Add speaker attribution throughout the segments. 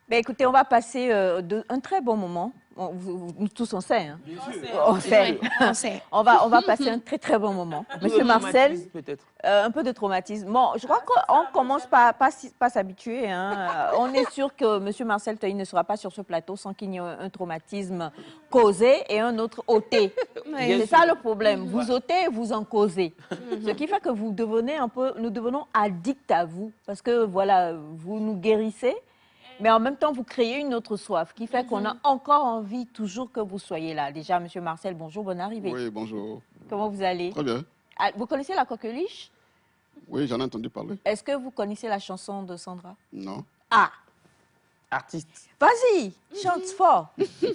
Speaker 1: Ben, écoutez, on va passer un très bon moment. Nous tous, on sait. Hein.
Speaker 2: Bien sûr.
Speaker 1: On sait.
Speaker 3: On sait.
Speaker 1: On va passer un très, très bon moment. Monsieur Marcel,
Speaker 2: peut-être.
Speaker 1: un peu de traumatisme. Bon, je crois qu'on commence pas s'habituer. Hein. On est sûr que Monsieur Marcel Teuil ne sera pas sur ce plateau sans qu'il y ait un traumatisme causé et un autre ôté. C'est ça le problème. Vous ôtez et vous en causez. Ce qui fait que vous devenez un peu, nous devenons addicts à vous. Parce que voilà, vous nous guérissez. Mais en même temps, vous créez une autre soif qui fait qu'on a encore envie toujours que vous soyez là. Déjà, Monsieur Marcel, bonjour, bonne arrivée.
Speaker 4: Oui, bonjour.
Speaker 1: Comment vous allez?
Speaker 4: Très bien.
Speaker 1: Ah, vous connaissez la coqueluche?
Speaker 4: Oui, j'en ai entendu parler.
Speaker 1: Est-ce que vous connaissez la chanson de Sandra?
Speaker 4: Non.
Speaker 1: Ah,
Speaker 2: Artiste.
Speaker 1: vas-y, chante fort.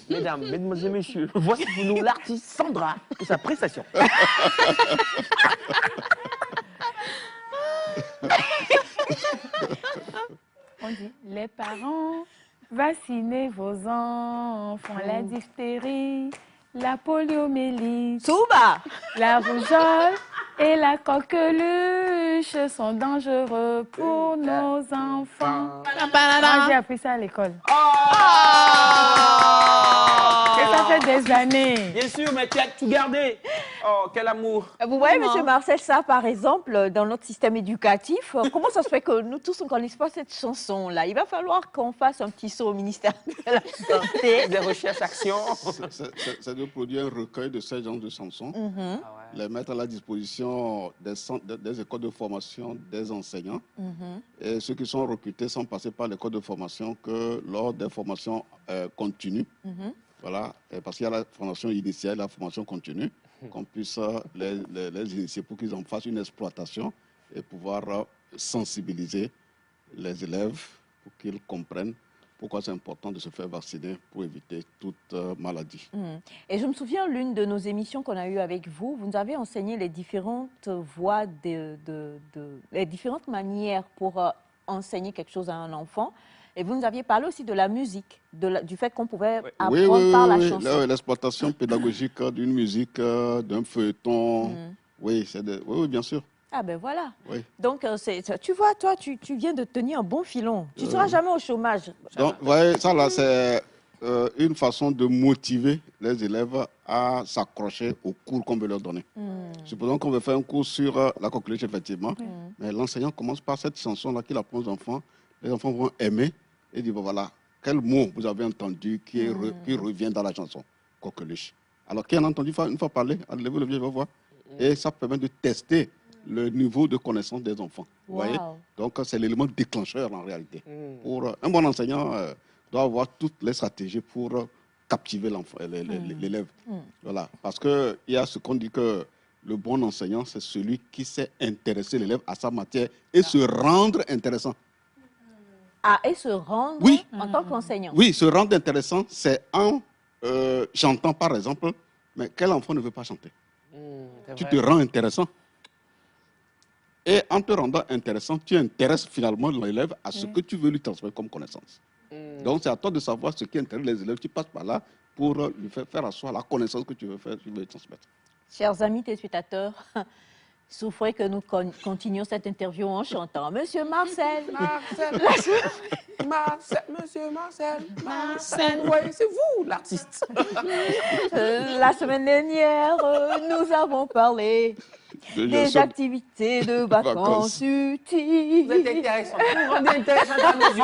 Speaker 2: Mesdames, mesdemoiselles et messieurs, voici pour nous l'artiste Sandra et sa prestation.
Speaker 3: On dit, les parents, vaccinez vos enfants, la diphtérie, la poliomyélite,
Speaker 1: Souba.
Speaker 3: la rougeole et la coqueluche sont dangereux pour nos enfants. Moi, j'ai appris ça à l'école. Et ça fait des années.
Speaker 2: Bien sûr, mais tu as tout gardé. Oh, quel amour.
Speaker 1: Vous voyez, Monsieur Marcel, ça, par exemple, dans notre système éducatif, comment ça se fait que nous tous, on ne connaisse pas cette chanson-là? Il va falloir qu'on fasse un petit saut au ministère de la Santé.
Speaker 2: Des recherches, actions.
Speaker 4: C'est de produire un recueil de ces genres de chansons, les mettre à la disposition des écoles de formation des enseignants. Et ceux qui sont recrutés sont passés par l'école de formation que lors des formations continues. Voilà, parce qu'il y a la formation initiale et la formation continue, qu'on puisse les initier pour qu'ils en fassent une exploitation et pouvoir sensibiliser les élèves pour qu'ils comprennent pourquoi c'est important de se faire vacciner pour éviter toute maladie.
Speaker 1: Et je me souviens, l'une de nos émissions qu'on a eues avec vous, vous nous avez enseigné les différentes voies, les différentes manières pour enseigner quelque chose à un enfant. Et vous nous aviez parlé aussi de la musique, du fait qu'on pouvait apprendre par la chanson.
Speaker 4: L'exploitation pédagogique d'une musique, d'un feuilleton. Oui, oui, bien sûr.
Speaker 1: Ah ben voilà.
Speaker 4: Oui.
Speaker 1: Donc, tu vois, toi, tu viens de tenir un bon filon. Tu ne seras jamais au chômage.
Speaker 4: Donc, vous voyez, ça là, c'est une façon de motiver les élèves à s'accrocher au cours qu'on veut leur donner. Supposons qu'on veut faire un cours sur la coqueluche, effectivement, mais l'enseignant commence par cette chanson-là qu'il apprend aux enfants. Les enfants vont aimer et dire, bon, voilà, quel mot vous avez entendu qui revient dans la chanson, coqueluche. Alors, qui en a entendu une fois parler, levez le pied, va voir. Et ça permet de tester le niveau de connaissance des enfants. Vous voyez? Donc, c'est l'élément déclencheur en réalité. Pour un bon enseignant, doit avoir toutes les stratégies pour captiver l'élève. Voilà. Parce qu'il y a ce qu'on dit que le bon enseignant, c'est celui qui sait intéresser l'élève à sa matière et se rendre intéressant.
Speaker 1: Ah, et se rendre en tant qu'enseignant.
Speaker 4: Oui, se rendre intéressant, c'est en chantant, par exemple. Mais quel enfant ne veut pas chanter? Tu te rends intéressant. Et en te rendant intéressant, tu intéresses finalement l'élève à ce que tu veux lui transmettre comme connaissance. Donc, c'est à toi de savoir ce qui intéresse les élèves. Tu passes par là pour lui faire asseoir la connaissance que tu veux lui transmettre.
Speaker 1: Chers amis téléspectateurs, souffrez que nous continuions cette interview en chantant. Monsieur Marcel.
Speaker 2: Monsieur Marcel. Oui, c'est vous, l'artiste.
Speaker 1: La semaine dernière, nous avons parlé des activités de vacances utiles.
Speaker 2: Vous êtes intéressant. Vous rendez intéressant à mes yeux.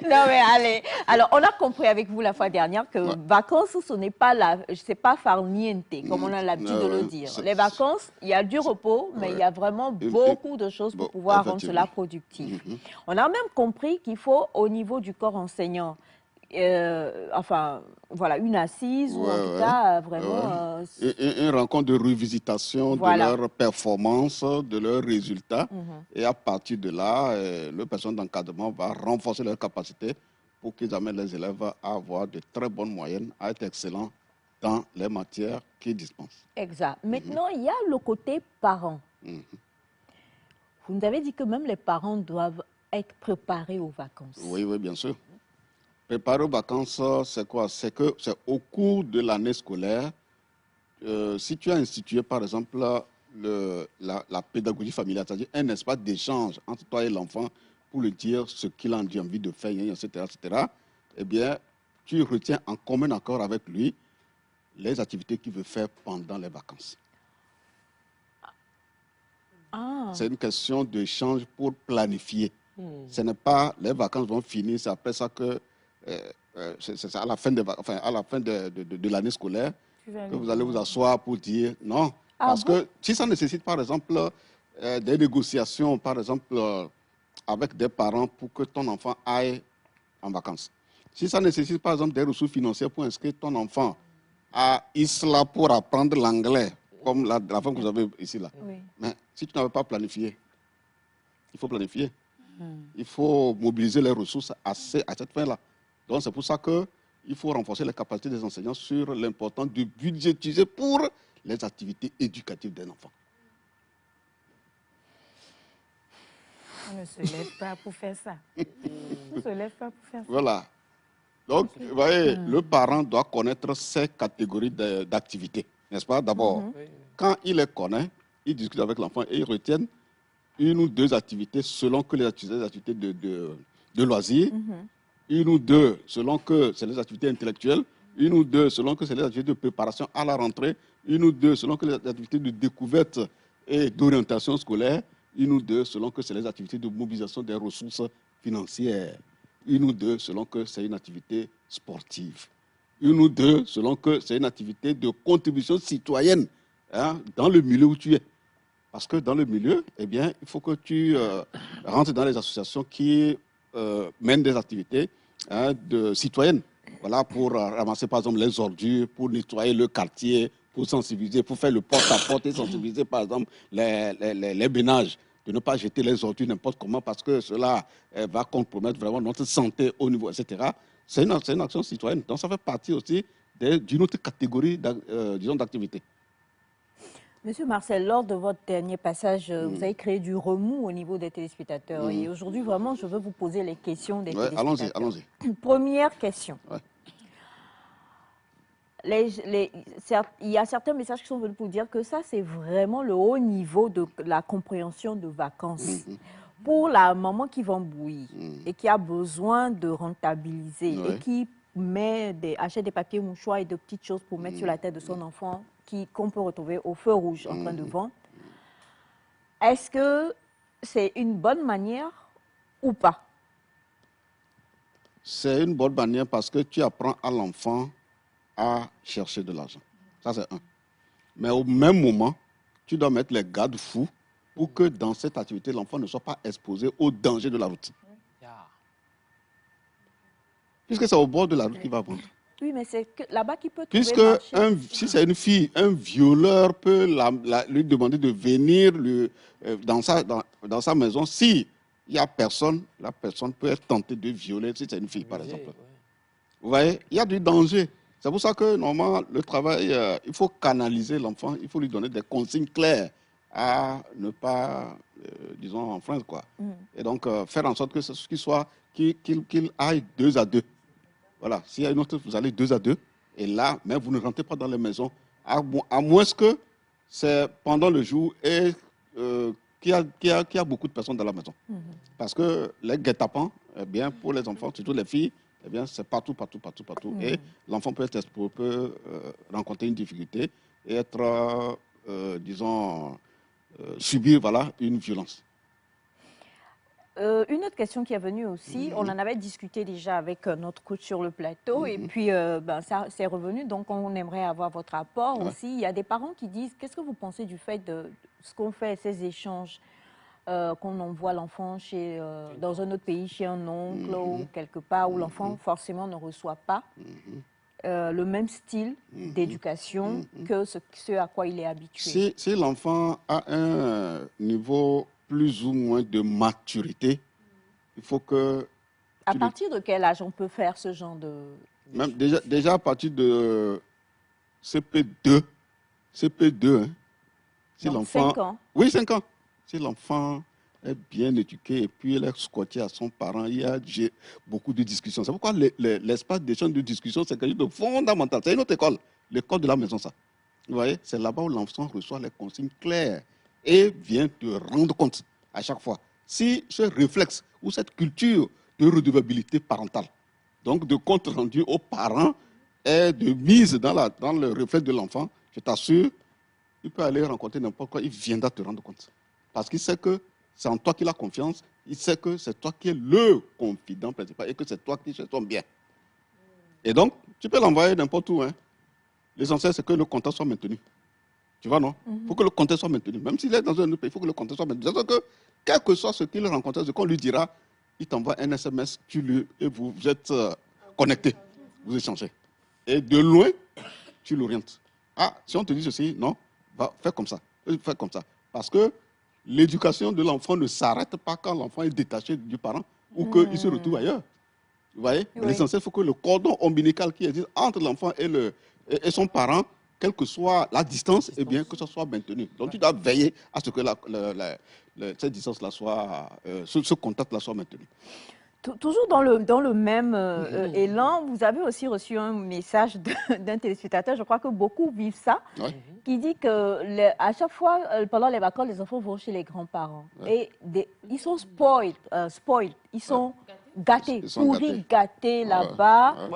Speaker 1: Non mais allez. Alors, on a compris avec vous la fois dernière que vacances, ce n'est pas farniente, comme on a l'habitude de le dire. Les vacances, il y a du repos, mais il y a vraiment beaucoup de choses pour pouvoir rendre cela productif. On a même compris qu'il faut, au niveau du corps enseignant, enfin, voilà, une assise ou en tout cas vraiment...
Speaker 4: Une rencontre de revisitation de leurs performances, de leurs résultats. Et à partir de là, le personnel d'encadrement va renforcer leurs capacités pour qu'ils amènent les élèves à avoir de très bonnes moyennes, à être excellents dans les matières qu'ils dispensent.
Speaker 1: Exact. Maintenant, il y a le côté parent. Vous nous avez dit que même les parents doivent être préparés aux vacances.
Speaker 4: Oui, oui, bien sûr. Préparer aux vacances, c'est quoi? C'est que c'est au cours de l'année scolaire, si tu as institué, par exemple, la pédagogie familiale, c'est-à-dire un espace d'échange entre toi et l'enfant pour lui dire ce qu'il a envie de faire, etc., etc., eh bien, tu retiens en commun accord avec lui les activités qu'il veut faire pendant les vacances.
Speaker 1: Ah.
Speaker 4: C'est une question d'échange pour planifier. Ce n'est pas les vacances vont finir, c'est après ça que c'est à la fin de l'année scolaire que vous allez vous asseoir pour dire non. Parce que si ça nécessite par exemple des négociations, par exemple avec des parents pour que ton enfant aille en vacances. Si ça nécessite par exemple des ressources financières pour inscrire ton enfant à Isla pour apprendre l'anglais, comme la femme que vous avez ici là.
Speaker 1: Oui.
Speaker 4: Mais si tu n'avais pas planifié, il faut planifier. Il faut mobiliser les ressources à cette fin-là. Donc c'est pour ça qu'il faut renforcer les capacités des enseignants sur l'importance de budgétiser pour les activités éducatives d'un enfant.
Speaker 3: On ne se lève pas pour faire ça. On ne se lève pas pour faire ça.
Speaker 4: Voilà. Donc, vous voyez, le parent doit connaître ces catégories d'activités, n'est-ce pas? D'abord, quand il les connaît, il discute avec l'enfant et il retient une ou deux activités selon que les activités de loisirs, une ou deux selon que c'est les activités intellectuelles, une ou deux selon que c'est les activités de préparation à la rentrée, une ou deux selon que les activités de découverte et d'orientation scolaire, une ou deux selon que c'est les activités de mobilisation des ressources financières, une ou deux selon que c'est une activité sportive, une ou deux selon que c'est une activité de contribution citoyenne dans le milieu où tu es. Parce que dans le milieu, eh bien, il faut que tu rentres dans les associations qui mènent des activités citoyennes. Voilà, pour ramasser par exemple les ordures, pour nettoyer le quartier, pour sensibiliser, pour faire le porte-à-porte et sensibiliser par exemple les ménages, de ne pas jeter les ordures n'importe comment parce que cela va compromettre vraiment notre santé au niveau, etc. C'est une action citoyenne. Donc ça fait partie aussi d'une autre catégorie d'activités.
Speaker 1: Monsieur Marcel, lors de votre dernier passage, vous avez créé du remous au niveau des téléspectateurs. Et aujourd'hui, vraiment, je veux vous poser les questions des téléspectateurs.
Speaker 4: Allons-y.
Speaker 1: Première question.
Speaker 4: Ouais.
Speaker 1: Il y a certains messages qui sont venus pour dire que ça, c'est vraiment le haut niveau de la compréhension de vacances. Pour la maman qui va bouillir et qui a besoin de rentabiliser et qui achète des papiers mouchoirs et de petites choses pour mettre sur la tête de son enfant qu'on peut retrouver au feu rouge en train de vendre. Est-ce que c'est une bonne manière ou pas?
Speaker 4: C'est une bonne manière parce que tu apprends à l'enfant à chercher de l'argent. Ça, c'est un. Mais au même moment, tu dois mettre les garde-fous pour que dans cette activité, l'enfant ne soit pas exposé au danger de la route. Puisque c'est au bord de la route qu'il va vendre.
Speaker 1: Oui, mais c'est là-bas qu'il peut
Speaker 4: Puisque
Speaker 1: trouver
Speaker 4: si c'est une fille, un violeur peut lui demander de venir dans sa maison. Si il n'y a personne, la personne peut être tentée de violer si c'est une fille, par exemple. Vous voyez, il y a du danger. C'est pour ça que, normalement, le travail, il faut canaliser l'enfant, il faut lui donner des consignes claires à ne pas, disons, enfreindre, quoi. Et donc, faire en sorte que qu'il aille 2 à 2. Voilà, s'il y a une autre, vous allez 2 à 2. Et là, mais vous ne rentrez pas dans les maisons, à moins que c'est pendant le jour et qu'il y a beaucoup de personnes dans la maison. Parce que les guet-apens, eh bien, pour les enfants, surtout les filles, eh bien, c'est partout. Et l'enfant peut rencontrer une difficulté et être, disons, subir une violence.
Speaker 1: Une autre question qui est venue aussi, on en avait discuté déjà avec notre coach sur le plateau et puis ça c'est revenu, donc on aimerait avoir votre apport aussi. Il y a des parents qui disent, qu'est-ce que vous pensez du fait de ce qu'on fait, ces échanges, qu'on envoie l'enfant dans un autre pays, chez un oncle ou quelque part où l'enfant forcément ne reçoit pas le même style d'éducation que ce à quoi il est habitué.
Speaker 4: Si l'enfant a un niveau plus ou moins de maturité, il faut que...
Speaker 1: À partir de quel âge on peut faire ce genre de...
Speaker 4: Même déjà à partir de CP2, hein. Si
Speaker 1: donc
Speaker 4: l'enfant...
Speaker 1: 5 ans.
Speaker 4: Oui, 5 ans. Si l'enfant est bien éduqué et puis il est squatté à son parent, il y a beaucoup de discussions. C'est pourquoi l'espace d'échange de discussion, c'est quelque chose de fondamental. C'est une autre école, l'école de la maison, ça. Vous voyez, c'est là-bas où l'enfant reçoit les consignes claires et vient te rendre compte à chaque fois. Si ce réflexe ou cette culture de redevabilité parentale. Donc, de compte rendu aux parents et de mise dans le reflet de l'enfant, je t'assure, il peut aller rencontrer n'importe quoi, il viendra te rendre compte. Parce qu'il sait que c'est en toi qu'il a confiance, il sait que c'est toi qui es le confident principal et que c'est toi qui cherches ton bien. Et donc, tu peux l'envoyer n'importe où. Hein. L'essentiel, c'est que le contact soit maintenu. Tu vois, non? Il faut que le contact soit maintenu. Même s'il est dans un autre pays, il faut que le contact soit maintenu. C'est-à-dire que, quel que soit ce qu'il rencontre, ce qu'on lui dira, il t'envoie un SMS, et vous êtes connectés, vous échangez. Et de loin, tu l'orientes. Ah, si on te dit ceci, non, va faire comme ça. Fais comme ça. Parce que l'éducation de l'enfant ne s'arrête pas quand l'enfant est détaché du parent ou qu'il se retrouve ailleurs. Vous voyez?
Speaker 1: Oui.
Speaker 4: L'essentiel, il faut que le cordon ombilical qui existe entre l'enfant et son parent, quelle que soit la distance, eh bien, que ça soit maintenu. Donc, tu dois veiller à ce que cette distance-là soit, ce contact-là soit maintenu.
Speaker 1: Toujours dans le même élan, vous avez aussi reçu un message d'un téléspectateur, je crois que beaucoup vivent ça, qui dit que à chaque fois, pendant les vacances, les enfants vont chez les grands-parents. Et ils sont spoiled, ils sont gâtés, pourris, gâtés là-bas.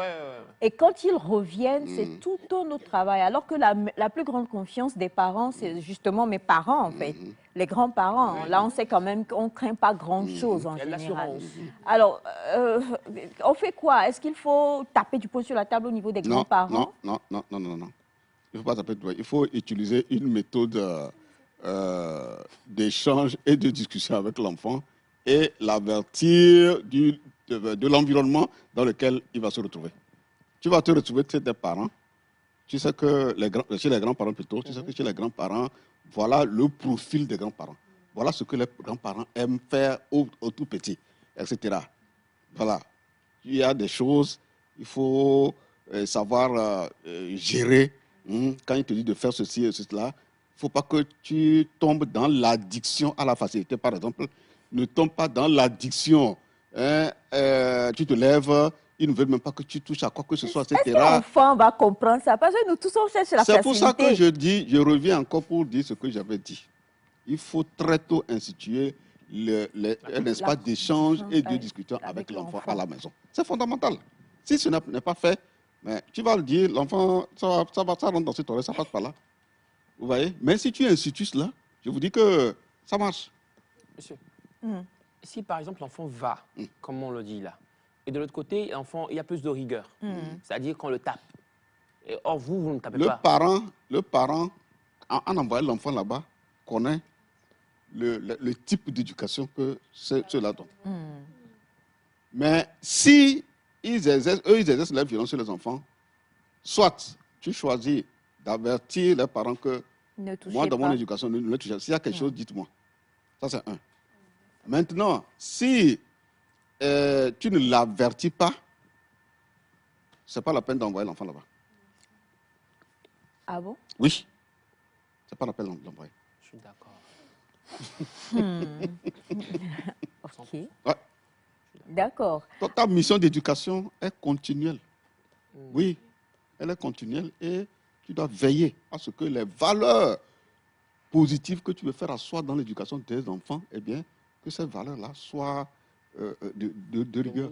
Speaker 1: Et quand ils reviennent, c'est tout un autre travail. Alors que la plus grande confiance des parents, c'est justement mes parents, en fait. Les grands-parents. Là, on sait quand même qu'on ne craint pas grand-chose en général. Alors, on fait quoi? Est-ce qu'il faut taper du poing sur la table au niveau des grands-parents?
Speaker 4: Non. Il ne faut pas taper du poing. Il faut utiliser une méthode d'échange et de discussion avec l'enfant et l'avertir de l'environnement dans lequel il va se retrouver. Tu vas te retrouver chez tes parents. Tu sais que chez les grands-parents plutôt, tu sais que chez les grands-parents, voilà le profil des grands-parents. Voilà ce que les grands-parents aiment faire au tout petit, etc. Voilà. Il y a des choses, il faut savoir gérer. Quand il te dit de faire ceci et cela, il ne faut pas que tu tombes dans l'addiction à la facilité. Par exemple, ne tombe pas dans l'addiction. Tu te lèves, ils ne veulent même pas que tu touches à quoi que ce soit, etc.
Speaker 1: Est-ce que l'enfant va comprendre ça? Parce que nous tous, on cherche la facilité.
Speaker 4: C'est pour ça que je reviens encore pour dire ce que j'avais dit. Il faut très tôt instituer un espace d'échange et de discussion avec l'enfant à la maison. C'est fondamental. Si ce n'est pas fait, mais tu vas le dire, l'enfant, ça rentre dans cette oreille, ça passe par là. Vous voyez? Mais si tu institues cela, je vous dis que ça marche.
Speaker 2: Monsieur, si par exemple l'enfant va, comme on le dit là, et de l'autre côté, l'enfant, il y a plus de rigueur, c'est-à-dire qu'on le tape. Et, or, vous ne tapez pas.
Speaker 4: Le parent, en envoyant l'enfant là-bas, connaît le type d'éducation que ceux-là donnent. Mais si ils exercent la violence sur les enfants, soit tu choisis d'avertir les parents que moi, dans mon éducation, ne le touchez pas. S'il y a quelque chose, dites-moi. Ça, c'est un. Maintenant, si tu ne l'avertis pas, ce n'est pas la peine d'envoyer l'enfant là-bas.
Speaker 1: Ah bon?
Speaker 4: Oui. Ce n'est pas la peine d'envoyer.
Speaker 2: Je suis d'accord.
Speaker 1: Ok.
Speaker 4: Ouais.
Speaker 1: D'accord.
Speaker 4: Donc, ta mission d'éducation est continuelle. Oui, elle est continuelle et tu dois veiller à ce que les valeurs positives que tu veux faire asseoir dans l'éducation de tes enfants, eh bien, que ces valeurs-là soient de rigueur,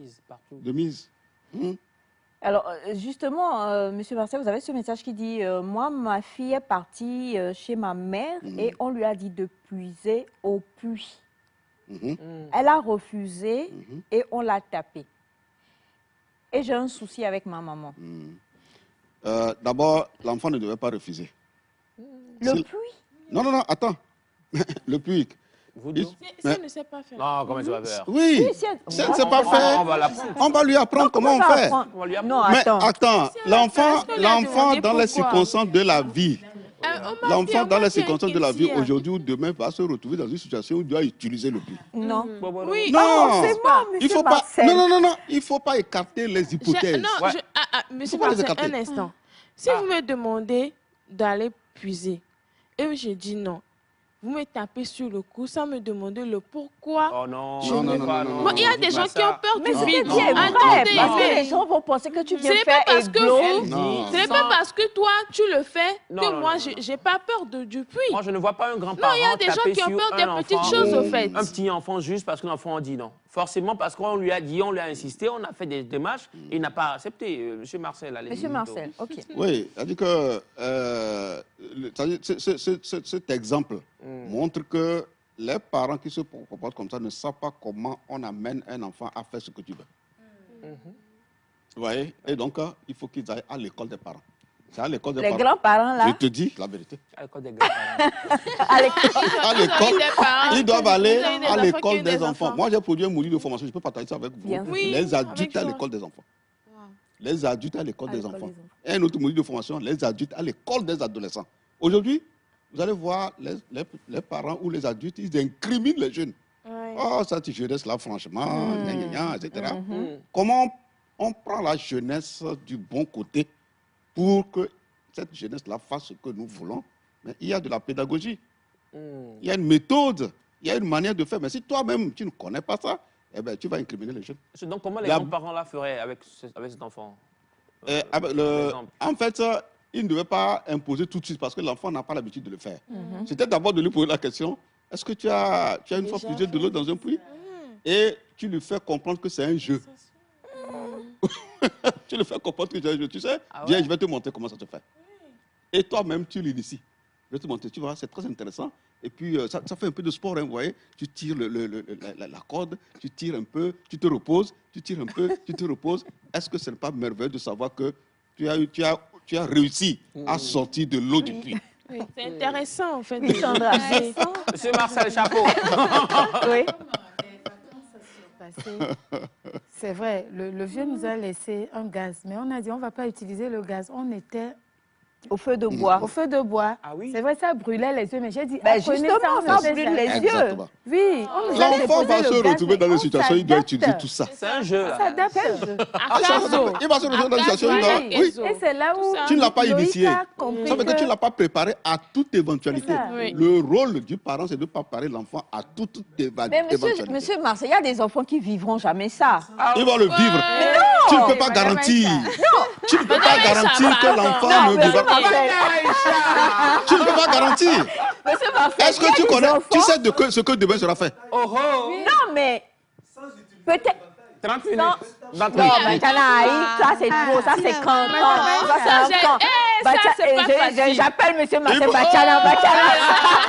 Speaker 4: de mise.
Speaker 1: Alors, justement, M. Marcel, vous avez ce message qui dit « Moi, ma fille est partie chez ma mère et on lui a dit de puiser au puits. Elle a refusé et on l'a tapée. Et j'ai un souci avec ma maman.
Speaker 4: D'abord, l'enfant ne devait pas refuser.
Speaker 1: Le puits?
Speaker 4: Non, attends. Le puits.
Speaker 3: Si elle ne sait pas faire.
Speaker 2: Non, comment ça va faire?
Speaker 4: Oui, si elle ne sait pas faire, on va lui apprendre comment on fait.
Speaker 1: Non,
Speaker 4: Mais
Speaker 1: attends.
Speaker 4: attends, l'enfant dans les circonstances de la vie, l'enfant dans les circonstances de la vie aujourd'hui ou demain va se retrouver dans une situation où il doit utiliser le puits.
Speaker 1: Non.
Speaker 3: Oui.
Speaker 4: Non,
Speaker 1: c'est moi,
Speaker 4: il faut pas. Non, il faut pas écarter les hypothèses.
Speaker 3: Non, monsieur Marcel, un instant. Si vous me demandez d'aller puiser, et je dis non, vous me tapez sur le cou sans me demander le pourquoi.
Speaker 2: Oh non,
Speaker 3: non. Il y a des gens qui ont peur du vide.
Speaker 1: Parce que les gens vont penser que tu viens faire
Speaker 3: ce n'est pas parce que toi, tu le fais que moi, je n'ai pas peur du puits.
Speaker 2: Moi, je ne vois pas un grand-parent.
Speaker 3: Non, il y a des gens qui ont peur des petites choses, au fait.
Speaker 2: Un petit enfant juste parce que l'enfant dit non. Forcément, parce qu'on lui a dit, on lui a insisté, on a fait des démarches, il n'a pas accepté. Monsieur Marcel, allez-y.
Speaker 1: Monsieur Marcel, ok.
Speaker 4: Oui, c'est-à-dire que cet exemple montre que les parents qui se comportent comme ça ne savent pas comment on amène un enfant à faire ce que tu veux. Vous voyez? Et donc, il faut qu'ils aillent à l'école des parents. C'est à l'école des
Speaker 1: Les
Speaker 4: parents.
Speaker 1: grands-parents, là.
Speaker 4: Je te dis la vérité.
Speaker 2: À l'école des grands-parents.
Speaker 1: À l'école.
Speaker 4: À l'école, ils doivent aller
Speaker 3: Vous avez des
Speaker 4: à
Speaker 3: enfants
Speaker 4: l'école
Speaker 3: qui ont
Speaker 4: des
Speaker 3: des
Speaker 4: enfants.
Speaker 3: enfants.
Speaker 4: Moi, j'ai produit un module de formation, je peux partager ça avec vous.
Speaker 1: Bien sûr.
Speaker 3: Oui,
Speaker 4: Les adultes
Speaker 3: avec
Speaker 4: à
Speaker 3: joie.
Speaker 4: l'école des enfants. Les adultes à l'école
Speaker 1: À
Speaker 4: des
Speaker 1: l'école
Speaker 4: enfants.
Speaker 1: des enfants.
Speaker 4: Et un autre module de formation, les adultes à l'école des adolescents. Aujourd'hui, vous allez voir les parents ou les adultes, ils incriminent les jeunes.
Speaker 3: Ouais.
Speaker 4: Oh, cette jeunesse-là, franchement, gna, gna, gna, etc. Comment on prend la jeunesse du bon côté pour que cette jeunesse-là fasse ce que nous voulons? Mais il y a de la pédagogie. Il y a une méthode, il y a une manière de faire. Mais si toi-même, tu ne connais pas ça, eh ben, tu vas incriminer les jeunes.
Speaker 2: Donc, comment les
Speaker 4: La-
Speaker 2: grands-parents là feraient avec cet enfant?
Speaker 4: Avec
Speaker 2: exemple.
Speaker 4: en fait, il ne devait pas imposer tout de suite parce que l'enfant n'a pas l'habitude de le faire. C'était d'abord de lui poser la question, est-ce que tu as une fois puisé de l'eau dans un puits? Et tu lui fais comprendre que c'est un jeu. Tu lui fais comprendre que c'est un jeu. Tu sais,
Speaker 2: Ah
Speaker 4: viens,
Speaker 2: ouais?
Speaker 4: je vais te montrer comment ça se fait. Et toi-même, tu l'inities. Je vais te montrer, tu vois, c'est très intéressant. Et puis, ça fait un peu de sport, hein, vous voyez. Tu tires la corde, tu tires un peu, tu te reposes, tu tires un peu, tu te reposes. Est-ce que ce n'est pas merveilleux de savoir que tu as réussi à sortir de l'eau du puits?
Speaker 3: Oui, c'est intéressant, en fait.
Speaker 1: Oui, Sandra.
Speaker 2: Monsieur Marcel, chapeau.
Speaker 1: Oui.
Speaker 5: C'est vrai, le vieux nous a laissé un gaz, mais on a dit on ne va pas utiliser le gaz. On était
Speaker 1: Au feu de bois.
Speaker 5: au feu de bois.
Speaker 2: Ah oui?
Speaker 5: C'est vrai, ça brûlait les yeux, mais j'ai dit,
Speaker 1: Ben
Speaker 5: apprenez
Speaker 1: justement,
Speaker 5: on
Speaker 1: ça
Speaker 5: ne sait
Speaker 1: brûle
Speaker 5: jamais.
Speaker 1: les yeux.
Speaker 4: Exactement.
Speaker 5: Oui, on nous a
Speaker 4: L'enfant
Speaker 5: déposé
Speaker 4: va
Speaker 5: le
Speaker 4: se
Speaker 5: gaz,
Speaker 4: retrouver dans
Speaker 5: mais
Speaker 4: une situation où il doit
Speaker 5: s'adapte.
Speaker 4: utiliser tout ça.
Speaker 2: C'est un jeu
Speaker 5: On
Speaker 2: là.
Speaker 5: s'adapte.
Speaker 3: À Caso.
Speaker 4: Il va se retrouver dans une situation où il doit...
Speaker 3: Akazo,
Speaker 4: Oui,
Speaker 3: Akazo.
Speaker 5: Et c'est là où
Speaker 3: ça.
Speaker 4: tu ne l'as pas
Speaker 5: Loïc
Speaker 4: initié.
Speaker 5: a compris
Speaker 4: Ça veut dire que tu ne l'as pas préparé à toute éventualité.
Speaker 5: C'est ça.
Speaker 3: Oui.
Speaker 4: Le rôle du parent, c'est de préparer l'enfant à toute
Speaker 1: Mais
Speaker 4: éventualité.
Speaker 1: monsieur Marcel, il y a des enfants qui vivront jamais ça.
Speaker 4: Il va le vivre. Tu ne peux pas
Speaker 5: madame
Speaker 4: garantir.
Speaker 5: Aïcha.
Speaker 4: Tu ne peux pas
Speaker 3: Madame Aïcha,
Speaker 4: garantir que
Speaker 3: pardon.
Speaker 4: l'enfant
Speaker 1: Non,
Speaker 4: ne
Speaker 1: monsieur
Speaker 4: vivra pas.
Speaker 1: Marcel.
Speaker 4: Tu ne peux pas garantir.
Speaker 1: Monsieur Marcel,
Speaker 4: Est-ce
Speaker 1: il y a
Speaker 4: que tu
Speaker 1: des
Speaker 4: connais,
Speaker 1: enfants-
Speaker 4: tu sais ce que demain sera fait?
Speaker 2: Oh oh.
Speaker 1: Non, mais peut-être.
Speaker 2: 30 minutes.
Speaker 1: Non,
Speaker 2: 28
Speaker 1: non,
Speaker 2: minutes.
Speaker 1: Bachanaï, ça c'est trop, ça c'est camp. Ça c'est un camp.
Speaker 3: ça, c'est pas facile.
Speaker 1: J'appelle monsieur Marcel
Speaker 4: faut-
Speaker 1: Bachana.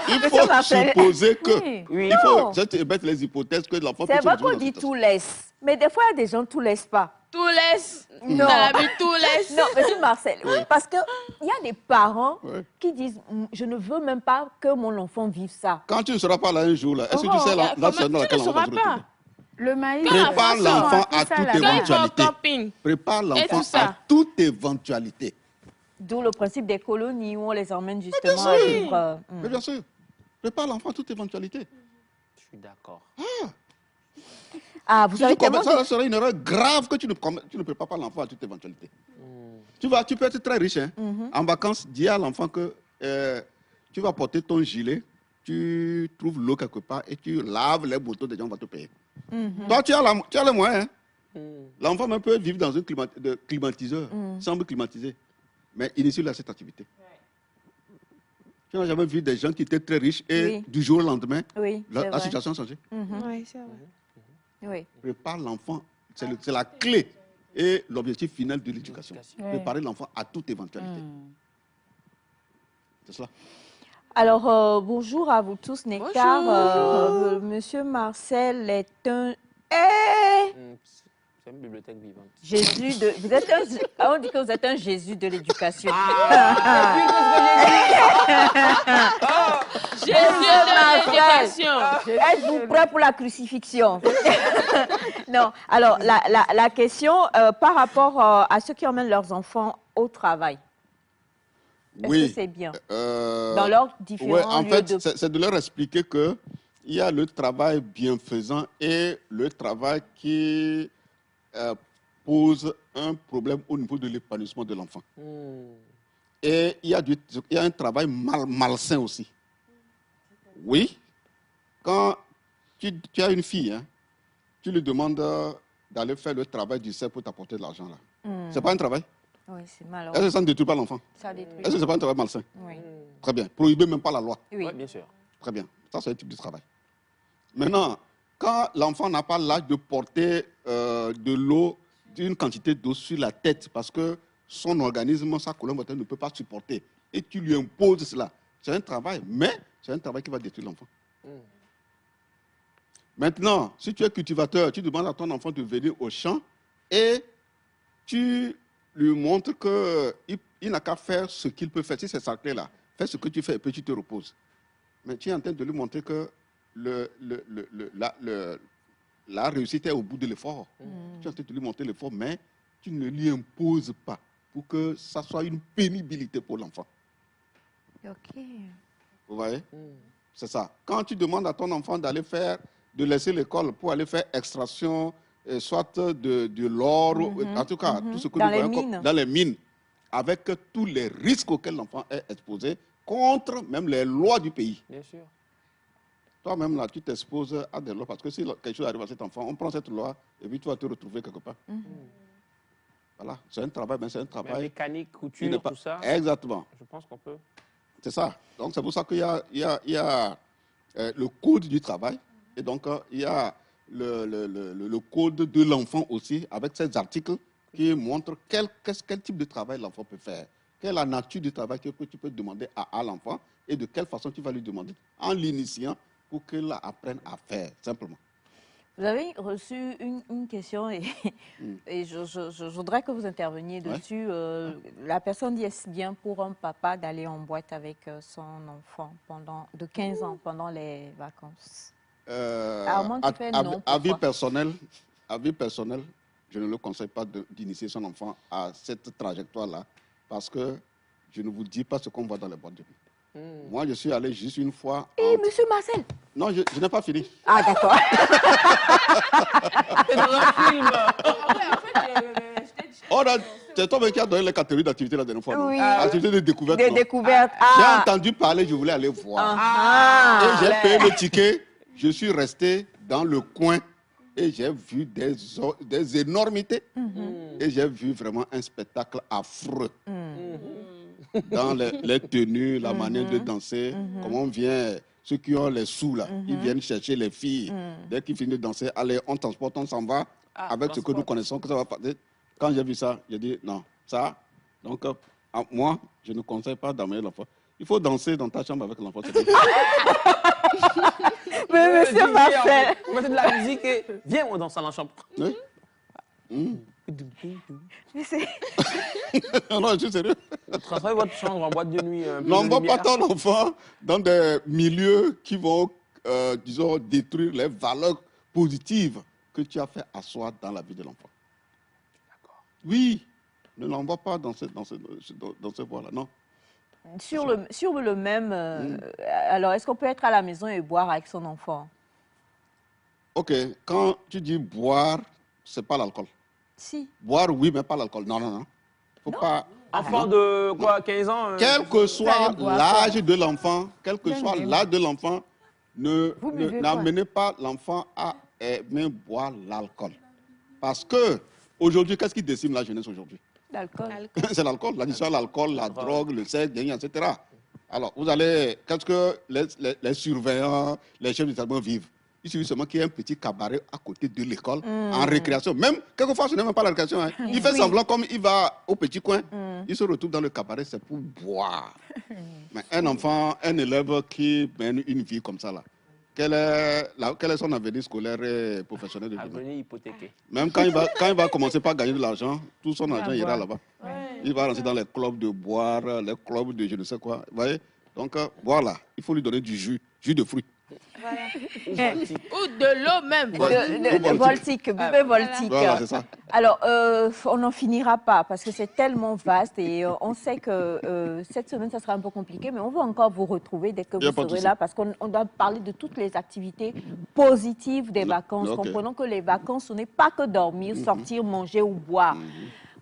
Speaker 4: Il
Speaker 1: Monsieur
Speaker 4: faut
Speaker 1: Marcel.
Speaker 4: supposer que...
Speaker 5: Oui.
Speaker 2: Oui.
Speaker 4: Il faut
Speaker 1: Non.
Speaker 4: mettre les hypothèses que l'enfant peut
Speaker 1: C'est
Speaker 4: se
Speaker 1: vrai
Speaker 4: retrouver
Speaker 1: qu'on
Speaker 4: dans
Speaker 1: dit
Speaker 4: cette
Speaker 1: tout laisse. Mais des fois, il y a des gens tout laissent pas.
Speaker 3: Tout laisse.
Speaker 1: Non.
Speaker 3: Dans la vie, tout laisse.
Speaker 1: Non, monsieur Marcel, oui, parce qu'il y a des parents
Speaker 4: Ouais.
Speaker 1: qui disent je ne veux même pas que mon enfant vive ça.
Speaker 4: Quand tu ne seras pas là un jour, là, est-ce que tu sais la
Speaker 3: Comment
Speaker 4: situation dans
Speaker 3: tu
Speaker 4: laquelle
Speaker 3: ne
Speaker 4: l'enfant va
Speaker 3: sauras
Speaker 4: se retrouver?
Speaker 3: pas.
Speaker 5: Le maïs.
Speaker 4: Prépare
Speaker 5: on
Speaker 4: l'enfant
Speaker 5: tout
Speaker 4: à
Speaker 5: ça
Speaker 4: toute
Speaker 5: là-bas.
Speaker 3: Quand il va au
Speaker 4: éventualité.
Speaker 3: camping.
Speaker 4: Prépare l'enfant
Speaker 3: tout ça.
Speaker 4: à toute éventualité.
Speaker 1: D'où le principe des colonies où on les emmène justement
Speaker 4: sûr.
Speaker 1: à vivre.
Speaker 4: Mais bien sûr, prépare l'enfant à toute éventualité.
Speaker 2: Je suis d'accord.
Speaker 1: Ah, vous
Speaker 4: Si
Speaker 1: savez
Speaker 4: tu commets
Speaker 1: tellement
Speaker 4: ça, serait une erreur grave que tu ne prépares pas l'enfant à toute éventualité. Tu peux être très riche. Hein. En vacances, dis à l'enfant que tu vas porter ton gilet, tu trouves l'eau quelque part et tu laves les boutons des gens, on va te payer. Toi, tu as les moyens. Hein. L'enfant même peut vivre dans un climatiseur, chambre climatisée. Mais initie-le à cette activité. Tu n'as jamais vu des gens qui étaient très riches et
Speaker 1: Oui.
Speaker 4: du jour au lendemain,
Speaker 1: Oui, c'est
Speaker 4: la
Speaker 1: vrai.
Speaker 4: situation a changé.
Speaker 3: Oui, c'est vrai.
Speaker 1: Oui.
Speaker 4: Prépare l'enfant, c'est la clé et l'objectif final de l'éducation.
Speaker 1: Oui.
Speaker 4: Préparer l'enfant à toute éventualité. C'est cela.
Speaker 1: Alors, bonjour à vous tous, Nectar. Monsieur Marcel est un...
Speaker 2: C'est une bibliothèque vivante.
Speaker 1: Jésus de... Vous êtes un... On dit que vous êtes un Jésus de l'éducation.
Speaker 3: Jésus de l'éducation.
Speaker 1: Êtes-vous prêt pour la crucifixion? Non. Alors, la question par rapport à ceux qui emmènent leurs enfants au travail. Est-ce que c'est bien? Dans leurs différents
Speaker 4: ouais, en
Speaker 1: lieux
Speaker 4: fait,
Speaker 1: de...
Speaker 4: c'est de leur expliquer qu'il y a le travail bienfaisant et le travail qui pose un problème au niveau de l'épanouissement de l'enfant. Et il y a un travail malsain aussi. Oui, quand tu as une fille, hein, tu lui demandes d'aller faire le travail du cerf pour t'apporter de l'argent. Ce n'est pas un travail.
Speaker 1: Oui, c'est malheureux.
Speaker 4: Est-ce que ça ne détruit pas l'enfant?
Speaker 1: Ça détruit.
Speaker 4: Est-ce que ce n'est pas un travail malsain?
Speaker 1: Oui.
Speaker 4: Très bien. Prohibé même pas la loi.
Speaker 1: Oui.
Speaker 2: Oui, bien sûr.
Speaker 4: Très bien. Ça, c'est un type de travail. Maintenant, quand l'enfant n'a pas l'âge de porter de l'eau, d'une quantité d'eau sur la tête, parce que son organisme, sa colonne vertébrale ne peut pas supporter, et tu lui imposes cela. C'est un travail, mais c'est un travail qui va détruire l'enfant. Maintenant, si tu es cultivateur, tu demandes à ton enfant de venir au champ et tu lui montres qu'il n'a qu'à faire ce qu'il peut faire. Si c'est sacré là, fais ce que tu fais et puis tu te reposes. Mais tu es en train de lui montrer que la réussite est au bout de l'effort. Tu es en train de lui montrer l'effort, mais tu ne lui imposes pas pour que ça soit une pénibilité pour l'enfant.
Speaker 1: Ok.
Speaker 4: Vous voyez? C'est ça. Quand tu demandes à ton enfant de laisser l'école pour aller faire extraction, soit de l'or, en tout cas, tout ce que
Speaker 1: Dans
Speaker 4: nous
Speaker 1: les
Speaker 4: voyons
Speaker 1: mines.
Speaker 4: dans les mines, avec tous les risques auxquels l'enfant est exposé, contre même les lois du pays.
Speaker 2: Bien sûr.
Speaker 4: Toi-même, là, tu t'exposes à des lois, parce que si quelque chose arrive à cet enfant, on prend cette loi et puis tu vas te retrouver quelque part. Voilà, c'est un travail, mais c'est un
Speaker 2: Mais
Speaker 4: travail.
Speaker 2: mécanique,
Speaker 4: qui n'est
Speaker 2: couture,
Speaker 4: pas-
Speaker 2: tout ça,
Speaker 4: Exactement.
Speaker 2: je pense qu'on peut.
Speaker 4: C'est ça. Donc, c'est pour ça qu'il y a le code du travail et donc il y a le code de l'enfant aussi, avec ces articles qui montrent quel type de travail l'enfant peut faire, quelle est la nature du travail que tu peux demander à l'enfant et de quelle façon tu vas lui demander en l'initiant pour qu'il apprenne à faire, simplement.
Speaker 1: Vous avez reçu une question et, et je voudrais que vous interveniez dessus. La personne dit, est-ce bien pour un papa d'aller en boîte avec son enfant de 15 ans pendant les vacances? Armand, tu fais non,
Speaker 4: Avis
Speaker 1: pourquoi?
Speaker 4: personnel, je ne le conseille pas d'initier son enfant à cette trajectoire-là parce que je ne vous dis pas ce qu'on voit dans les boîtes de nuit. Moi, je suis allé juste une fois.
Speaker 1: Et monsieur Marcel?
Speaker 4: Non, je n'ai pas fini.
Speaker 1: Ah, d'accord.
Speaker 2: C'est dans un film.
Speaker 4: Oh, c'est toi qui as donné les catégories d'activité la dernière fois. Non?
Speaker 1: Oui.
Speaker 4: Activité de découverte.
Speaker 1: Des
Speaker 4: non?
Speaker 1: découvertes.
Speaker 4: J'ai
Speaker 1: Ah.
Speaker 4: entendu parler, je voulais aller voir.
Speaker 1: Ah.
Speaker 4: Et j'ai payé le ticket. Je suis resté dans le coin et j'ai vu des énormités. Et j'ai vu vraiment un spectacle affreux. Dans les tenues, la manière de danser, comment on vient, ceux qui ont les sous là, ils viennent chercher les filles. Dès qu'ils finissent de danser, allez, on transporte, on s'en va avec ce que nous connaissons, que ça va passer. Quand j'ai vu ça, j'ai dit non, ça. Donc, moi, je ne conseille pas d'amener l'enfant. Il faut danser dans ta chambre avec l'enfant.
Speaker 1: Mais monsieur Marcel.
Speaker 2: Vous mettez de la musique et viens, on danse dans la chambre.
Speaker 4: Oui?
Speaker 1: Mais c'est-
Speaker 4: Non, je suis sérieux.
Speaker 2: Transformez votre chambre en boîte de nuit.
Speaker 4: N'envoie pas ton enfant dans des milieux qui vont, disons, détruire les valeurs positives que tu as fait asseoir dans la vie de l'enfant. D'accord. Oui, ne l'envoie pas dans ce voie-là, non.
Speaker 1: Sur le même... alors, est-ce qu'on peut être à la maison et boire avec son enfant?
Speaker 4: Ok, quand tu dis boire, c'est pas l'alcool.
Speaker 1: Si.
Speaker 4: Boire, oui, mais pas l'alcool. Non, non, non. Faut pas.
Speaker 2: Enfant de quoi, 15 ans
Speaker 4: Quel que soit
Speaker 5: boire
Speaker 4: l'âge de l'enfant, quel que
Speaker 5: Bien
Speaker 4: soit
Speaker 5: aimé.
Speaker 4: l'âge de l'enfant,
Speaker 5: buvez
Speaker 4: n'amenez pas l'enfant à aimer boire l'alcool. Parce que aujourd'hui, qu'est-ce qui décime la jeunesse aujourd'hui?
Speaker 1: L'alcool.
Speaker 4: C'est l'alcool, l'addiction à l'alcool, la drogue, le sexe, etc. Alors, vous allez, qu'est-ce que les surveillants, les chefs d'établissement vivent? Il suffit seulement qu'il y ait un petit cabaret à côté de l'école, en récréation. Même, quelquefois, ce n'est même pas la récréation. Hein. Il fait semblant comme il va au petit coin. Il se retrouve dans le cabaret, c'est pour boire. Mais un enfant, un élève qui mène une vie comme ça, là, quel est son avenir scolaire et professionnel de demain?
Speaker 2: Avenir hypothéqué.
Speaker 4: Même quand il va commencer par gagner de l'argent, tout son argent ira là-bas. Il va rentrer dans les clubs de boire, les clubs de je ne sais quoi. Vous voyez? Donc, voilà, il faut lui donner du jus de fruits.
Speaker 3: Ou de l'eau même.
Speaker 1: De Voltique, buvez Voltique.
Speaker 4: Voilà, c'est ça.
Speaker 1: Alors, on n'en finira pas parce que c'est tellement vaste et on sait que cette semaine, ça sera un peu compliqué, mais on va encore vous retrouver dès que
Speaker 4: Y a
Speaker 1: vous
Speaker 4: pas de
Speaker 1: serez
Speaker 4: souci.
Speaker 1: là parce qu'on doit parler de toutes les activités positives des vacances.
Speaker 4: ok.
Speaker 1: Comprenons que les vacances, ce n'est pas que dormir, sortir, manger ou boire.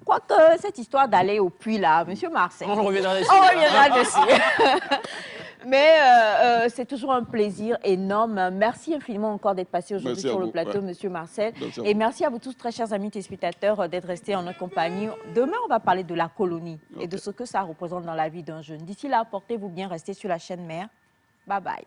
Speaker 1: Quoique cette histoire d'aller au puits là, monsieur Marcel,
Speaker 2: On reviendra dessus.
Speaker 1: on reviendra dessus. Mais c'est toujours un plaisir énorme. Merci infiniment encore d'être passé aujourd'hui
Speaker 4: Merci à
Speaker 1: sur le
Speaker 4: vous,
Speaker 1: plateau,
Speaker 4: ouais.
Speaker 1: monsieur Marcel.
Speaker 4: Merci à
Speaker 1: Et
Speaker 4: vous.
Speaker 1: merci à vous tous, très chers amis téléspectateurs, d'être restés en notre compagnie. Demain, on va parler de la colonie et de ce que ça représente dans la vie d'un jeune. D'ici là, portez-vous bien, restez sur la chaîne Mère. Bye bye.